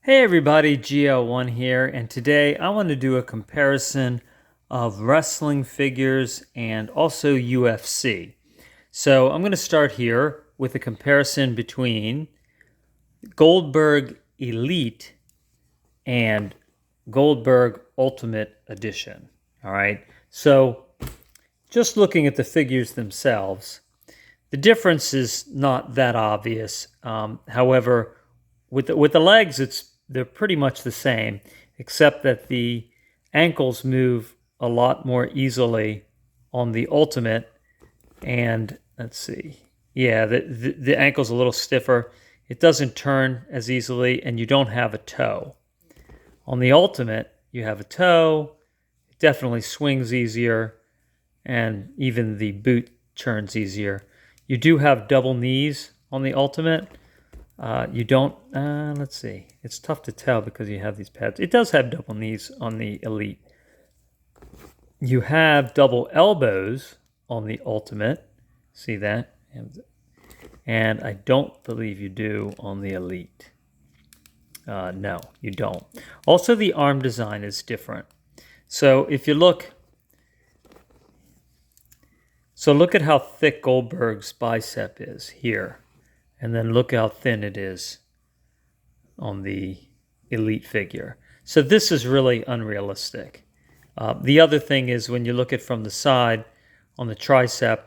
Hey everybody, GL1 here, and today I want to do a comparison of wrestling figures and also UFC. So I'm going to start here with a comparison between Goldberg Elite and Goldberg Ultimate Edition. All right, so just looking at the figures themselves, the difference is not that obvious. However, with the legs, they're pretty much the same, except that the ankles move a lot more easily on the Ultimate. And let's see, yeah, the ankle's a little stiffer. It doesn't turn as easily, and you don't have a toe. On the Ultimate, you have a toe. It definitely swings easier, and even the boot turns easier. You do have double knees on the Ultimate. You don't, let's see. It's tough to tell because you have these pads. It does have double knees on the Elite. You have double elbows on the Ultimate. See that? And I don't believe you do on the Elite. No, you don't. Also, the arm design is different. So if you look, look at how thick Goldberg's bicep is here. And then look how thin it is on the Elite figure. So this is really unrealistic. The other thing is when you look at from the side on the tricep,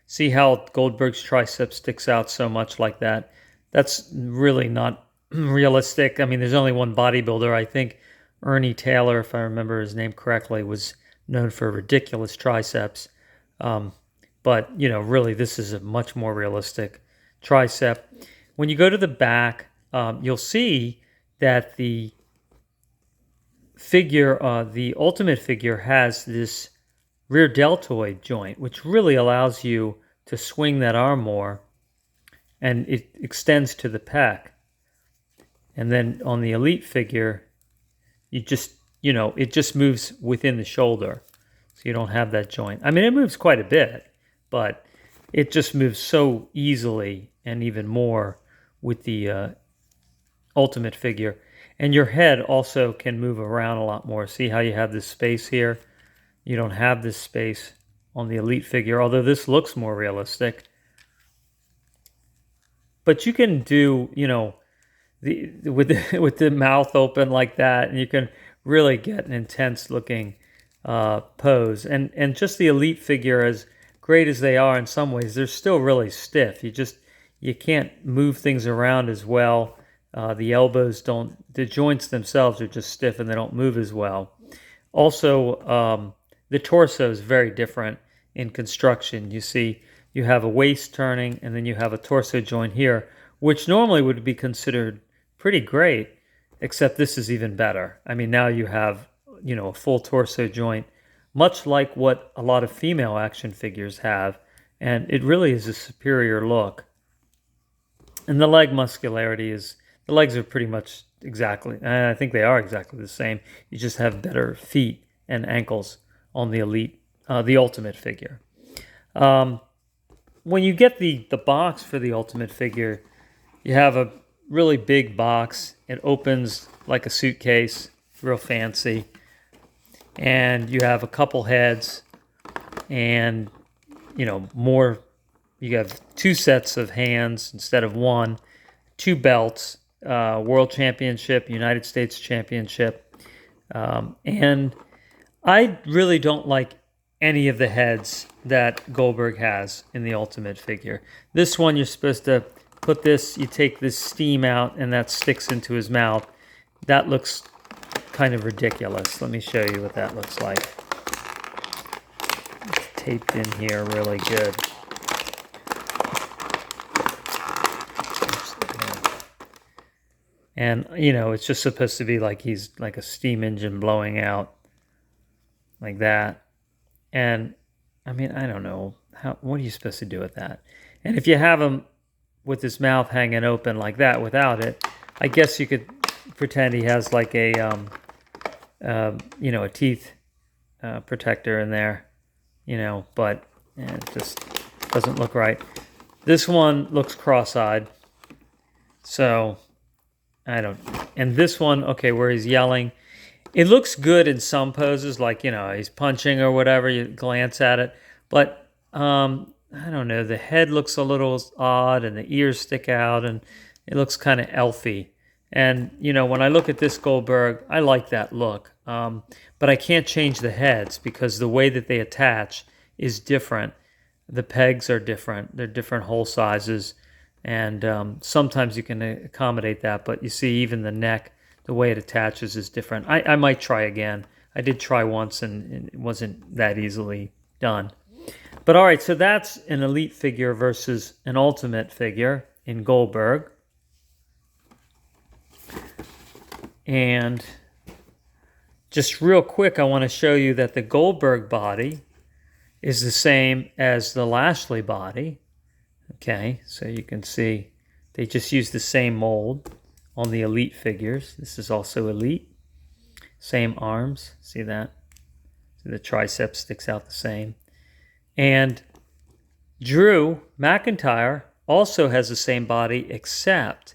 see how Goldberg's tricep sticks out so much like that? That's really not realistic. I mean, there's only one bodybuilder. I think Ernie Taylor, if I remember his name correctly, was known for ridiculous triceps. But, really this is a much more realistic tricep. When you go to the back, you'll see that the figure, the Ultimate figure, has this rear deltoid joint, which really allows you to swing that arm more, and it extends to the pec. And then on the Elite figure, it just moves within the shoulder, so you don't have that joint. I mean, it moves quite a bit, but it just moves so easily and even more with the Ultimate figure. And your head also can move around a lot more. See how you have this space here? You don't have this space on the Elite figure, although this looks more realistic. But you can do, with the mouth open like that, and you can really get an intense looking pose. And just the Elite figure, as great as they are in some ways, they're still really stiff. You can't move things around as well. The elbows don't, the joints themselves are just stiff and they don't move as well. Also, the torso is very different in construction. You see, you have a waist turning and then you have a torso joint here, which normally would be considered pretty great, except this is even better. I mean, now you have, a full torso joint, much like what a lot of female action figures have, and it really is a superior look. And the leg muscularity the legs are pretty much exactly, I think they are exactly the same. You just have better feet and ankles on the Elite, the Ultimate figure. When you get the box for the Ultimate figure, you have a really big box. It opens like a suitcase, real fancy. And you have a couple heads and, more. You have two sets of hands instead of one, two belts, World Championship, United States Championship. And I really don't like any of the heads that Goldberg has in the Ultimate figure. This one, you're supposed to put this, you take this steam out and that sticks into his mouth. That looks kind of ridiculous. Let me show you what that looks like. It's taped in here really good. And, it's just supposed to be like he's like a steam engine blowing out like that. And, I mean, I don't know. What are you supposed to do with that? And if you have him with his mouth hanging open like that without it, I guess you could pretend he has like a, a teeth protector in there, but it just doesn't look right. This one looks cross-eyed. So, I don't, and this one, okay, where he's yelling, it looks good in some poses, like, he's punching or whatever, you glance at it. But I don't know, the head looks a little odd and the ears stick out and it looks kind of elfy. And, when I look at this Goldberg, I like that look. But I can't change the heads because the way that they attach is different. The pegs are different. They're different hole sizes. And sometimes you can accommodate that. But you see, even the neck, the way it attaches is different. I might try again. I did try once and it wasn't that easily done. But all right, so that's an elite figure versus an ultimate figure in Goldberg. And just real quick, I want to show you that the Goldberg body is the same as the Lashley body. Okay, so you can see they just use the same mold on the elite figures. This is also elite. Same arms. See that? So the tricep sticks out the same. And Drew McIntyre also has the same body, except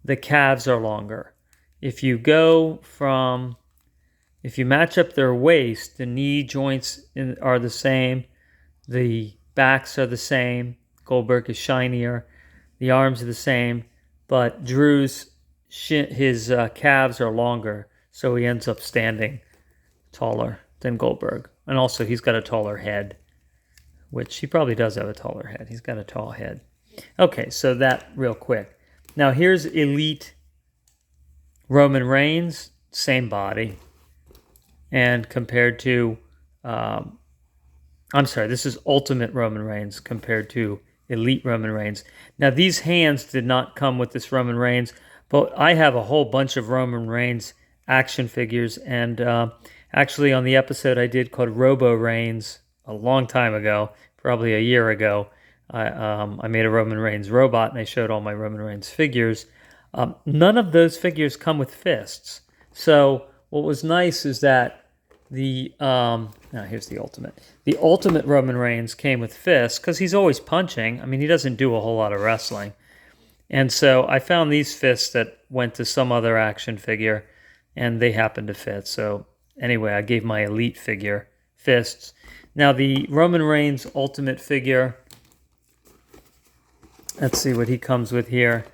the calves are longer. If you match up their waist, the knee joints are the same, the backs are the same. Goldberg is shinier. The arms are the same, but Drew's his calves are longer, so he ends up standing taller than Goldberg. And also, he's got a taller head, which he probably does have a taller head. He's got a tall head. Okay, so that real quick. Now, here's Elite Roman Reigns, same body. And compared to, this is Ultimate Roman Reigns compared to Elite Roman Reigns. Now, these hands did not come with this Roman Reigns, but I have a whole bunch of Roman Reigns action figures. And actually, on the episode I did called Robo Reigns a long time ago, probably a year ago, I made a Roman Reigns robot and I showed all my Roman Reigns figures. None of those figures come with fists. So what was nice is that here's the Ultimate. The Ultimate Roman Reigns came with fists because he's always punching. I mean, he doesn't do a whole lot of wrestling. And so I found these fists that went to some other action figure and they happened to fit. So anyway, I gave my Elite figure fists. Now the Roman Reigns Ultimate figure, let's see what he comes with here.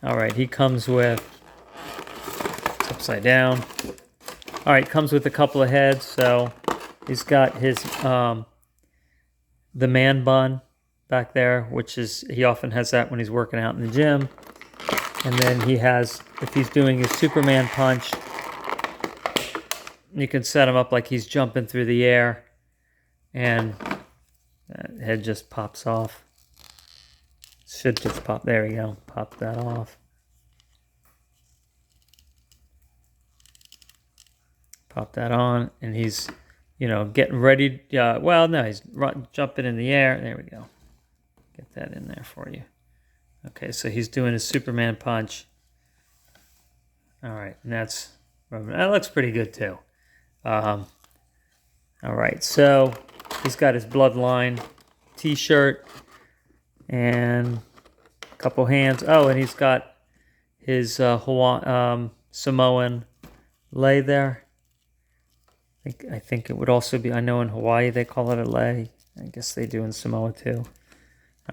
All right, he comes with, it's upside down. All right, comes with a couple of heads. So he's got his, the man bun back there, which is, he often has that when he's working out in the gym. And then he has, if he's doing his Superman punch, you can set him up like he's jumping through the air. And that head just pops off. Should just pop. There we go. Pop that off. Pop that on. And he's, getting ready. He's jumping in the air. There we go. Get that in there for you. Okay, so he's doing his Superman punch. All right, and that looks pretty good too. All right, so he's got his Bloodline t-shirt and a couple hands. Oh, and he's got his Samoan lei there. I think it would also be, I know in Hawaii they call it a lei. I guess they do in Samoa too.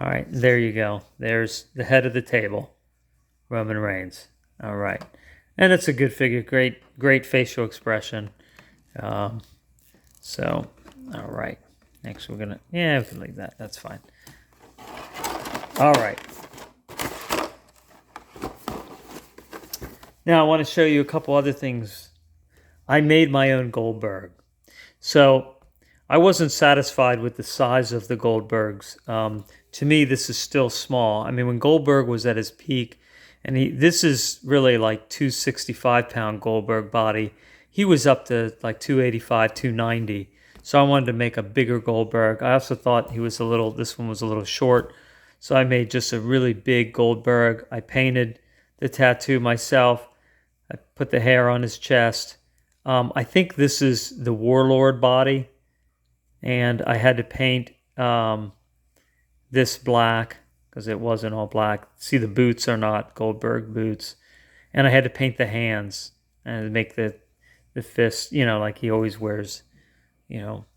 All right, there you go. There's the head of the table, Roman Reigns. All right. And it's a good figure. Great facial expression. All right. Next we can leave that. That's fine. All right. Now I want to show you a couple other things. I made my own Goldberg. So I wasn't satisfied with the size of the Goldbergs. To me, this is still small. I mean, when Goldberg was at his peak, and this is really like 265-pound Goldberg body. He was up to like 285, 290. So I wanted to make a bigger Goldberg. I also thought this one was a little short. So I made just a really big Goldberg. I painted the tattoo myself. I put the hair on his chest. I think this is the Warlord body. And I had to paint this black because it wasn't all black. See, the boots are not Goldberg boots. And I had to paint the hands and make the fist, like he always wears,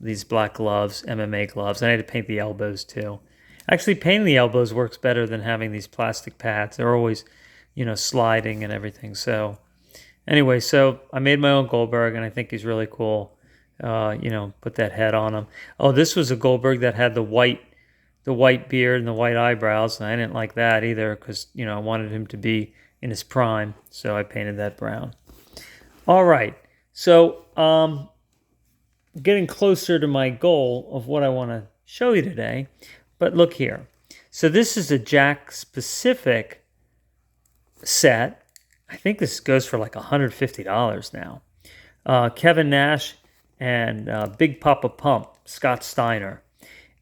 these black gloves, MMA gloves. And I had to paint the elbows too. Actually, painting the elbows works better than having these plastic pads. They're always, sliding and everything. So anyway, so I made my own Goldberg, and I think he's really cool. Put that head on him. Oh, this was a Goldberg that had the white beard and the white eyebrows, and I didn't like that either because, I wanted him to be in his prime, so I painted that brown. All right, so getting closer to my goal of what I want to show you today, but look here. So this is a Jack-specific set. I think this goes for like $150 now. Kevin Nash and Big Papa Pump, Scott Steiner.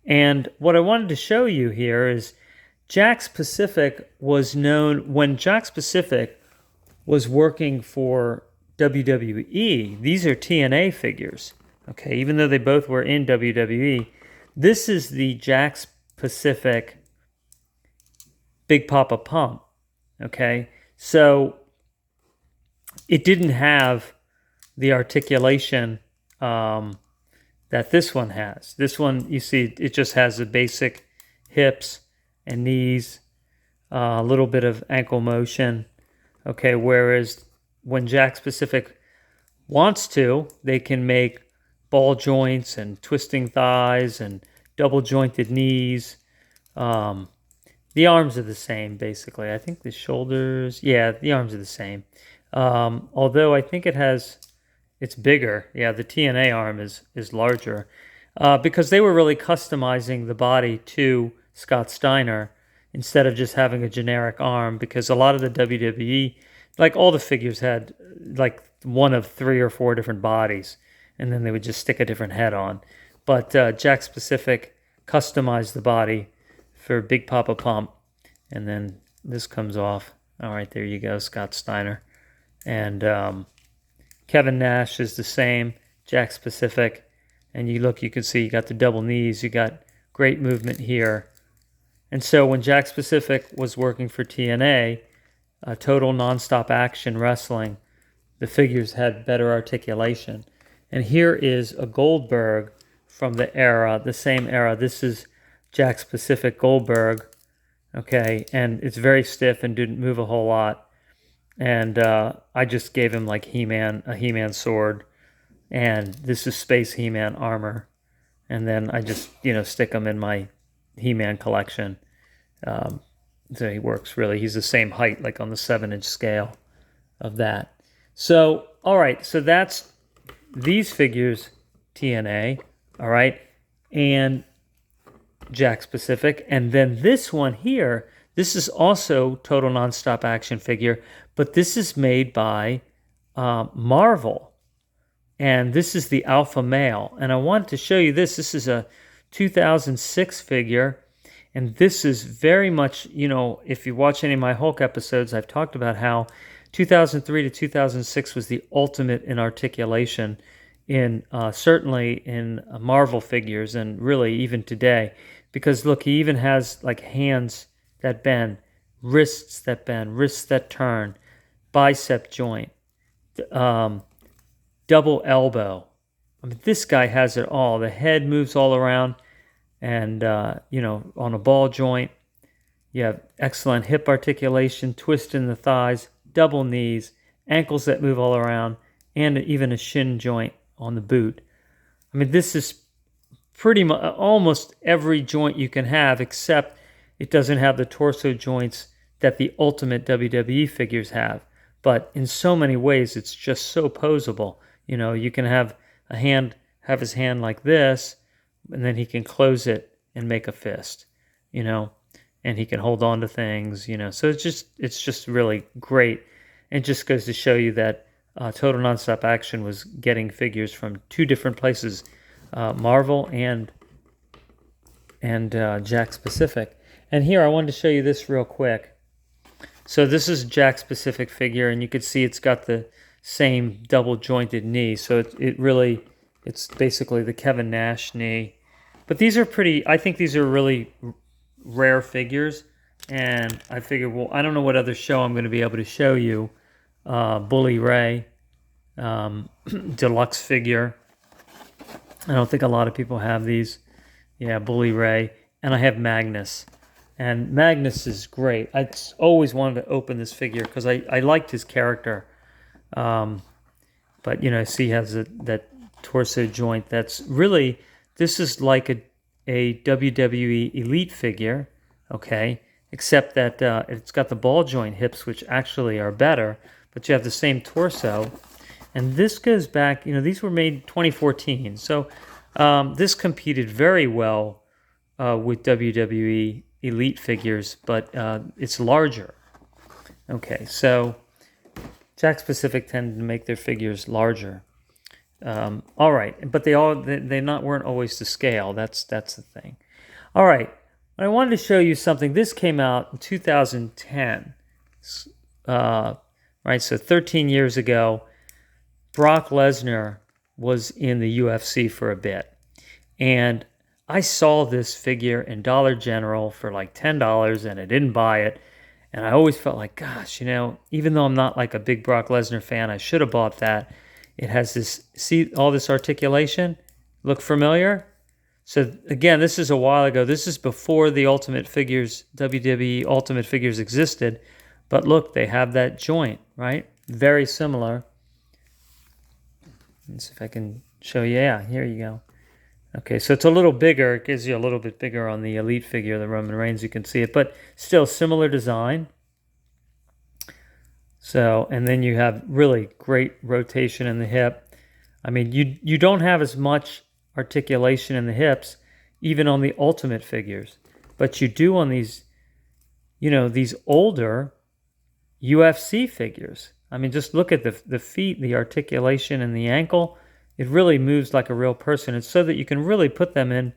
And what I wanted to show you here is Jakks Pacific was known, when Jakks Pacific was working for WWE, these are TNA figures, okay, even though they both were in WWE. This is the Jakks Pacific Big Papa Pump, okay? So it didn't have the articulation that this one has. This one, you see, it just has the basic hips and knees, a little bit of ankle motion. Okay, whereas when Jakks Pacific wants to, they can make ball joints and twisting thighs and double jointed knees. The arms are the same, basically. I think the shoulders, the arms are the same. Although I think it's bigger. Yeah, the TNA arm is larger because they were really customizing the body to Scott Steiner instead of just having a generic arm, because a lot of the WWE, like all the figures had like one of 3 or 4 different bodies, and then they would just stick a different head on. But Jakks Pacific customized the body for Big Papa Pump, and then this comes off. All right, there you go, Scott Steiner. And Kevin Nash is the same, Jakks Pacific. And you can see you got the double knees, you got great movement here. And so when Jakks Pacific was working for TNA, Total Nonstop Action Wrestling, the figures had better articulation. And here is a Goldberg from the same era. This is Jakks Pacific Goldberg, okay, and it's very stiff and didn't move a whole lot. And I just gave him like a He-Man sword, and this is Space He-Man armor. And then I just, stick him in my He-Man collection. So he works really. He's the same height, like on the 7-inch scale of that. So, all right, so that's these figures, TNA, all right, and Jakks Pacific. And then this one here, this is also Total Nonstop Action figure, but this is made by Marvel. And this is the Alpha Male. And I wanted to show you this. This is a 2006 figure. And this is very much, if you watch any of my Hulk episodes, I've talked about how 2003 to 2006 was the ultimate in articulation certainly in Marvel figures, and really even today. Because look, he even has like hands that bend, wrists that bend, wrists that turn, bicep joint, double elbow. I mean, this guy has it all. The head moves all around, and on a ball joint, you have excellent hip articulation, twist in the thighs, double knees, ankles that move all around, and even a shin joint on the boot. I mean, this is pretty much almost every joint you can have, except it doesn't have the torso joints that the ultimate WWE figures have. But in so many ways, it's just so posable. You can have his hand like this, and then he can close it and make a fist, and he can hold on to things, So it's just really great. And it just goes to show you that Total Nonstop Action was getting figures from 2 different places, Marvel and Jakks Pacific. And here I wanted to show you this real quick. So this is Jakks Pacific figure, and you can see it's got the same double jointed knee. So it's basically the Kevin Nash knee. But I think these are really rare figures. And I figured, well, I don't know what other show I'm going to be able to show you Bully Ray, deluxe figure. I don't think a lot of people have these. Yeah, Bully Ray. And I have Magnus. And Magnus is great. I always wanted to open this figure because I liked his character. But, see he has that torso joint that's really, this is like a WWE Elite figure, okay? Except that it's got the ball joint hips, which actually are better, but you have the same torso. And this goes back, these were made 2014. So this competed very well with WWE Elite figures, but it's larger. Okay, so Jakks Pacific tended to make their figures larger. All right, but they weren't always to scale. That's the thing. All right, I wanted to show you something. This came out in 2010. Right, so 13 years ago, Brock Lesnar was in the UFC for a bit, and I saw this figure in Dollar General for like $10, and I didn't buy it. And I always felt like, gosh, even though I'm not like a big Brock Lesnar fan, I should have bought that. It has this, see all this articulation? Look familiar? So again, this is a while ago. This is before the Ultimate Figures, WWE Ultimate Figures existed. But look, they have that joint, right? Very similar. Let's see if I can show you. Yeah, here you go. Okay, so it's a little bigger. It gives you a little bit bigger on the Elite figure, the Roman Reigns. You can see it, but still similar design. So, and then you have really great rotation in the hip. I mean, you don't have as much articulation in the hips, even on the Ultimate figures, but you do on these, these older UFC figures. I mean, just look at the feet, the articulation in the ankle. It really moves like a real person. It's so that you can really put them in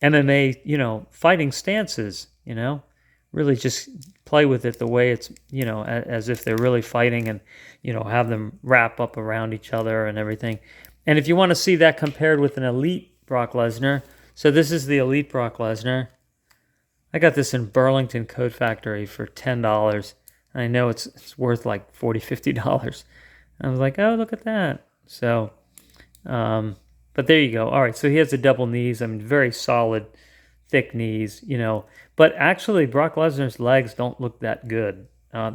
MMA, fighting stances, really just play with it the way it's, as if they're really fighting and, have them wrap up around each other and everything. And if you want to see that compared with an Elite Brock Lesnar, so this is the Elite Brock Lesnar. I got this in Burlington Coat Factory for $10. And I know it's worth like $40, $50. I was like, oh, look at that. So, but there you go. All right, so he has the double knees. I mean, very solid, thick knees, But actually, Brock Lesnar's legs don't look that good.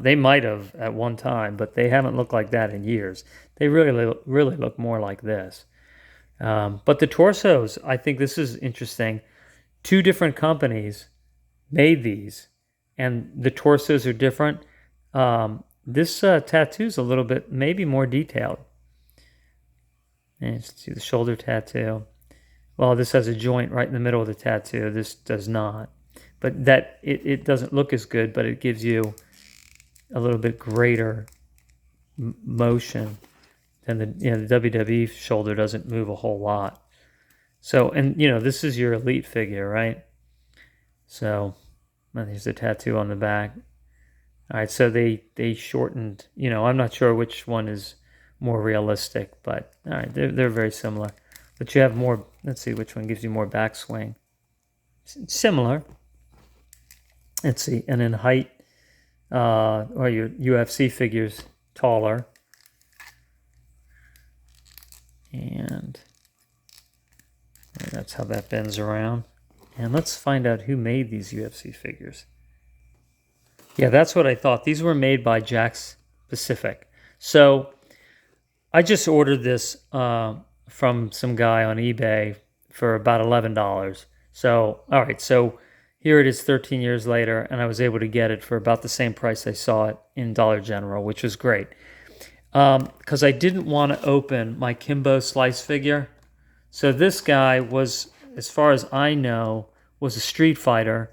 They might have at one time, but they haven't looked like that in years. They really look more like this. But the torsos, I think this is interesting. Two different companies made these, and the torsos are different. This tattoo is a little bit, maybe more detailed. And you see the shoulder tattoo. Well, this has a joint right in the middle of the tattoo. This does not. But that it doesn't look as good, but it gives you a little bit greater motion than the WWE shoulder doesn't move a whole lot. So, and this is your Elite figure, right? So, here's the tattoo on the back. All right, so they shortened, I'm not sure which one is more realistic, but all right, they're very similar. But you have more, let's see which one gives you more backswing. Similar. Let's see, and in height, or your UFC figures taller. And that's how that bends around. And let's find out who made these UFC figures. Yeah, that's what I thought. These were made by Jakks Pacific. So I just ordered this from some guy on eBay for about $11. So, all right, so here it is 13 years later, and I was able to get it for about the same price I saw it in Dollar General, which was great. Because I didn't want to open my Kimbo Slice figure. So this guy was, as far as I know, was a street fighter,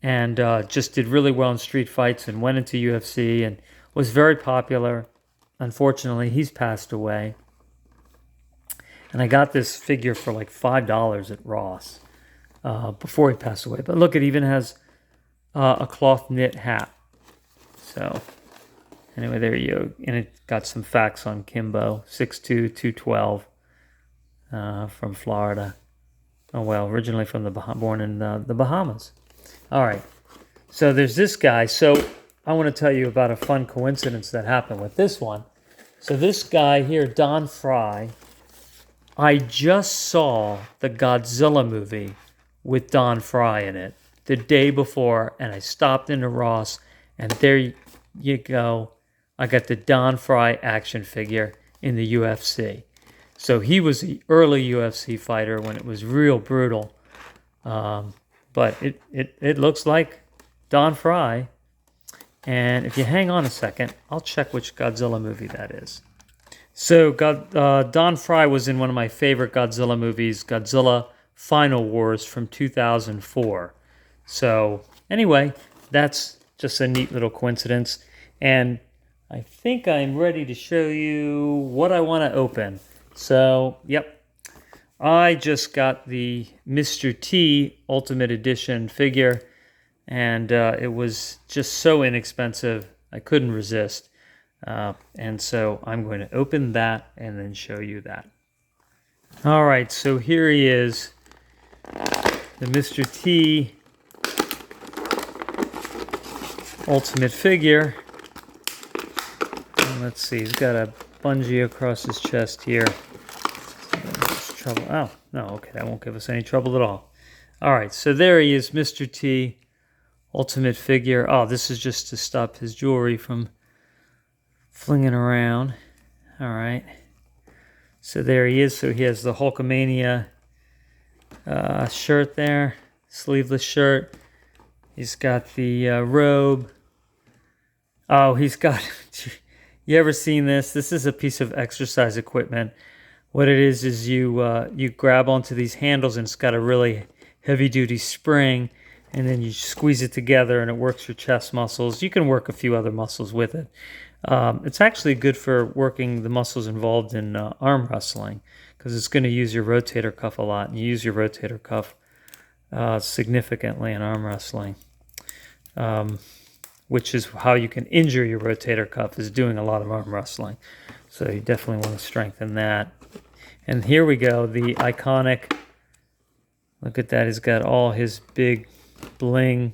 and just did really well in street fights and went into UFC and was very popular. Unfortunately, he's passed away. And I got this figure for like $5 at Ross before he passed away. But look, it even has a cloth knit hat. So anyway, there you go. And it got some facts on Kimbo, 6'2", 212, from Florida. Oh, well, originally from born in the Bahamas. All right, so there's this guy. So I want to tell you about a fun coincidence that happened with this one. So this guy here, Don Fry, I just saw the Godzilla movie with Don Fry in it the day before, and I stopped into Ross, and there you go. I got the Don Fry action figure in the UFC. So he was the early UFC fighter when it was real brutal. But it looks like Don Fry. And if you hang on a second, I'll check which Godzilla movie that is. So Don Fry was in one of my favorite Godzilla movies, Godzilla Final Wars from 2004. So anyway, that's just a neat little coincidence. And I think I'm ready to show you what I want to open. So, yep, I just got the Mr. T Ultimate Edition figure, and it was just so inexpensive, I couldn't resist. And so I'm going to open that and then show you that. All right, so here he is, the Mr. T Ultimate figure. And let's see, he's got a bungee across his chest here. Trouble. Oh, no, okay, that won't give us any trouble at all. All right, so there he is, Mr. T Ultimate figure. Oh, this is just to stop his jewelry from flinging around. All right. So there he is. So he has the Hulkamania shirt there, sleeveless shirt. He's got the robe. Oh, he's got... You ever seen this? This is a piece of exercise equipment. What it is you grab onto these handles, and it's got a really heavy-duty spring, and then you squeeze it together, and it works your chest muscles. You can work a few other muscles with it. It's actually good for working the muscles involved in arm wrestling, because it's going to use your rotator cuff a lot, and you use your rotator cuff significantly in arm wrestling, which is how you can injure your rotator cuff, is doing a lot of arm wrestling. So you definitely want to strengthen that. And here we go, the iconic, look at that, he's got all his big bling.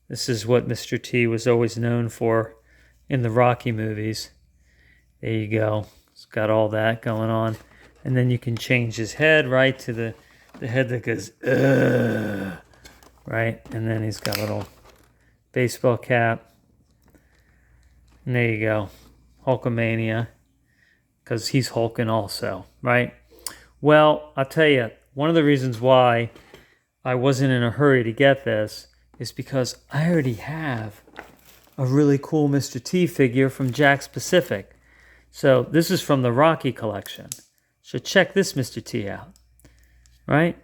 This is what Mr. T was always known for in the Rocky movies. There you go. It's got all that going on. And then you can change his head, right, to the head that goes, ugh, right? And then he's got a little baseball cap. And there you go. Hulkamania. Because he's hulking also, right? Well, I'll tell you, one of the reasons why I wasn't in a hurry to get this is because I already have a really cool Mr. T figure from Jakks Pacific. So this is from the Rocky collection. So check this Mr. T out, right?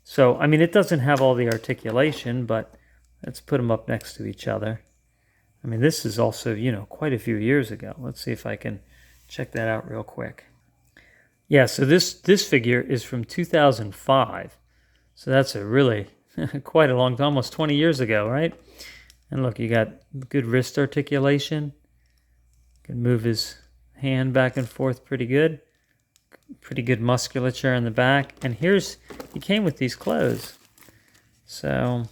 So, I mean, it doesn't have all the articulation, but let's put them up next to each other. I mean, this is also, quite a few years ago. Let's see if I can check that out real quick. Yeah, so this figure is from 2005. So that's a really quite a long time, almost 20 years ago, right? And look, you got good wrist articulation. Can move his hand back and forth pretty good. Pretty good musculature in the back. And he came with these clothes. So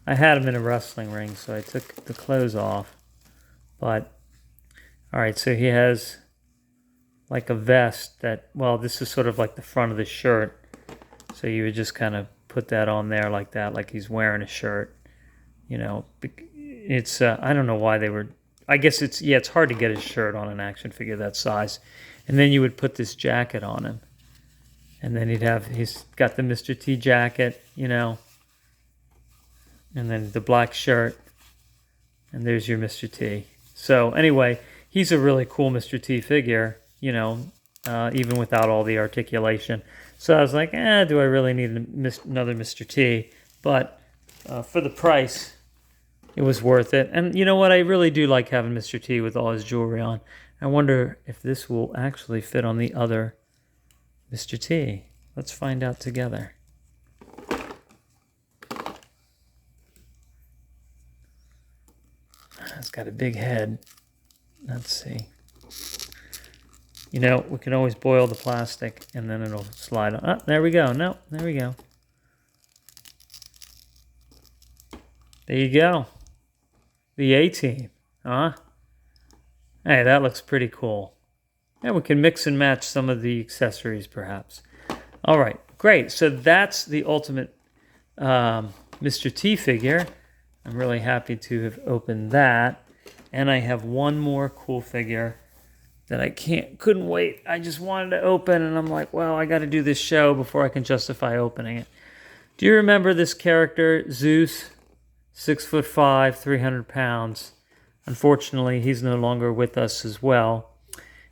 I had him in a wrestling ring, so I took the clothes off. But, all right, so he has like a vest that, well, this is sort of like the front of the shirt. So you would just kind of put that on there like that, like he's wearing a shirt. It's, I don't know why they were, I guess it's hard to get his shirt on an action figure that size. And then you would put this jacket on him. And then he's got the Mr. T jacket, and then the black shirt. And there's your Mr. T. So anyway, he's a really cool Mr. T figure, even without all the articulation. So I was like, do I really need another Mr. T? But for the price, it was worth it. And you know what? I really do like having Mr. T with all his jewelry on. I wonder if this will actually fit on the other Mr. T. Let's find out together. It's got a big head. Let's see. We can always boil the plastic and then it'll slide on. Oh, there we go. No, there we go. There you go. The A-Team, huh? Hey, that looks pretty cool. And we can mix and match some of the accessories, perhaps. All right, great. So that's the ultimate Mr. T figure. I'm really happy to have opened that. And I have one more cool figure that I couldn't wait. I just wanted to open, and I'm like, well, I got to do this show before I can justify opening it. Do you remember this character, Zeus? 6'5", 300 pounds. Unfortunately, he's no longer with us as well.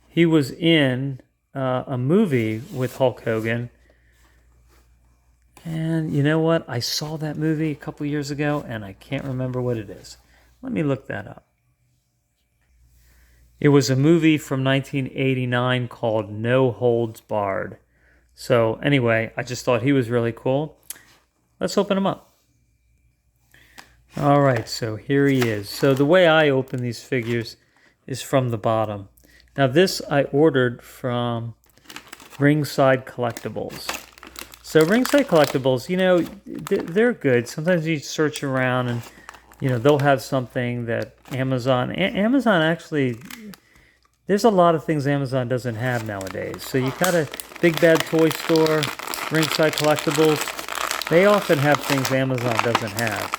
He was in a movie with Hulk Hogan. And you know what? I saw that movie a couple years ago, and I can't remember what it is. Let me look that up. It was a movie from 1989 called No Holds Barred. So anyway, I just thought he was really cool. Let's open him up. All right, so here he is. So the way I open these figures is from the bottom. Now this I ordered from Ringside Collectibles. So Ringside Collectibles, you know, they're good. Sometimes you search around and, you know, they'll have something that Amazon actually, there's a lot of things Amazon doesn't have nowadays. So you got a Big Bad Toy Store, Ringside Collectibles. They often have things Amazon doesn't have.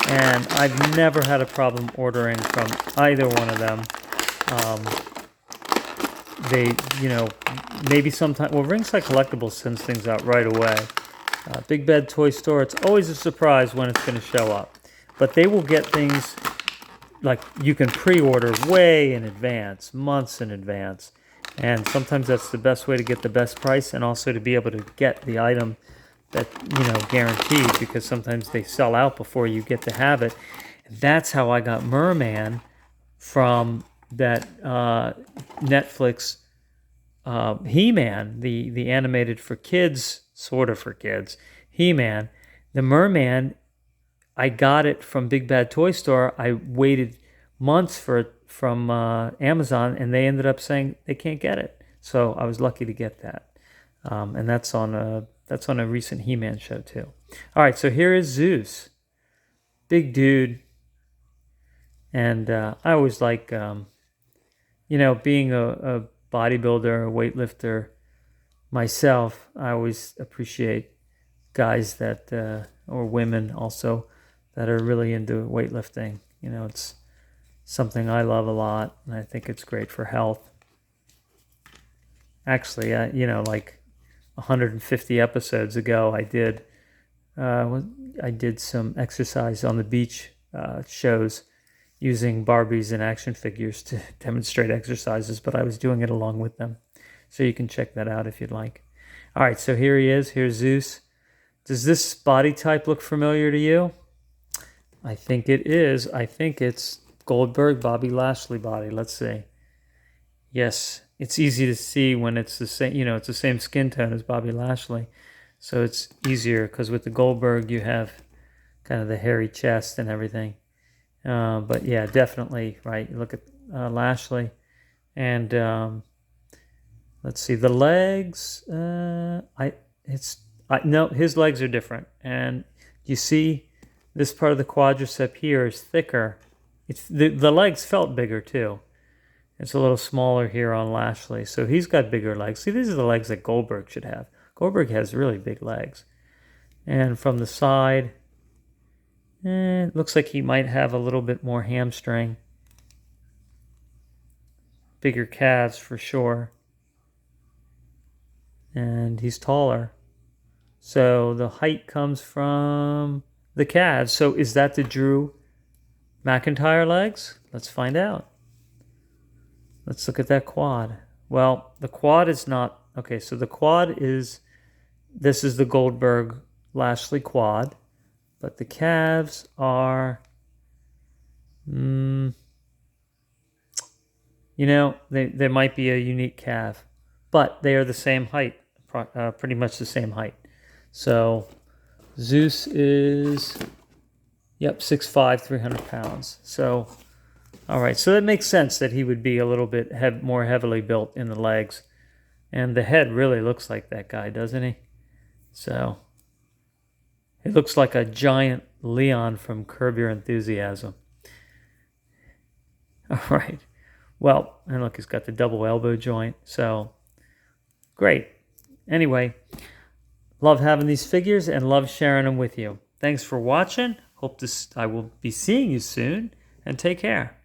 And I've never had a problem ordering from either one of them. They, you know, maybe sometimes, well, Ringside Collectibles sends things out right away. Big Bad Toy Store, it's always a surprise when it's going to show up. But they will get things like you can pre-order way in advance, months in advance. And sometimes that's the best way to get the best price and also to be able to get the item that, you know, guaranteed, because sometimes they sell out before you get to have it. That's how I got Merman from that Netflix He-Man, the animated for kids, sort of for kids, He-Man. The Merman, I got it from Big Bad Toy Store. I waited months for it from Amazon, and they ended up saying they can't get it. So I was lucky to get that. And that's on a recent He-Man show too. All right, so here is Zeus. Big dude. And I always like, you know, being a bodybuilder, a weightlifter myself, I always appreciate guys that, or women also, that are really into weightlifting. You know, it's something I love a lot, and I think it's great for health. Actually, you know, like 150 episodes ago, I did some exercise on the beach shows using Barbies and action figures to demonstrate exercises, but I was doing it along with them. So you can check that out if you'd like. All right, so here he is. Here's Zeus. Does this body type look familiar to you? I think it is. I think it's Goldberg, Bobby Lashley body. Let's see. Yes, it's easy to see when it's the same, you know, it's the same skin tone as Bobby Lashley. So it's easier because with the Goldberg, you have kind of the hairy chest and everything. But yeah, definitely, right? You look at Lashley, and let's see, the legs. No, his legs are different, and you see this part of the quadricep here is thicker. It's the legs felt bigger too. It's a little smaller here on Lashley, so he's got bigger legs. See, these are the legs that Goldberg should have. Goldberg has really big legs, and from the side. It looks like he might have a little bit more hamstring. Bigger calves for sure. And he's taller. So the height comes from the calves. So is that the Drew McIntyre legs? Let's find out. Let's look at that quad. Well, the quad is not... Okay, so the quad is... This is the Goldberg Lashley quad. But the calves are, you know, they might be a unique calf, but they are the same height, pretty much the same height. So Zeus is, 6'5", 300 pounds. So, all right, so that makes sense that he would be a little bit more heavily built in the legs. And the head really looks like that guy, doesn't he? So... It looks like a giant Leon from Curb Your Enthusiasm. All right. Well, and look, he's got the double elbow joint. So great. Anyway, love having these figures and love sharing them with you. Thanks for watching. I will be seeing you soon, and take care.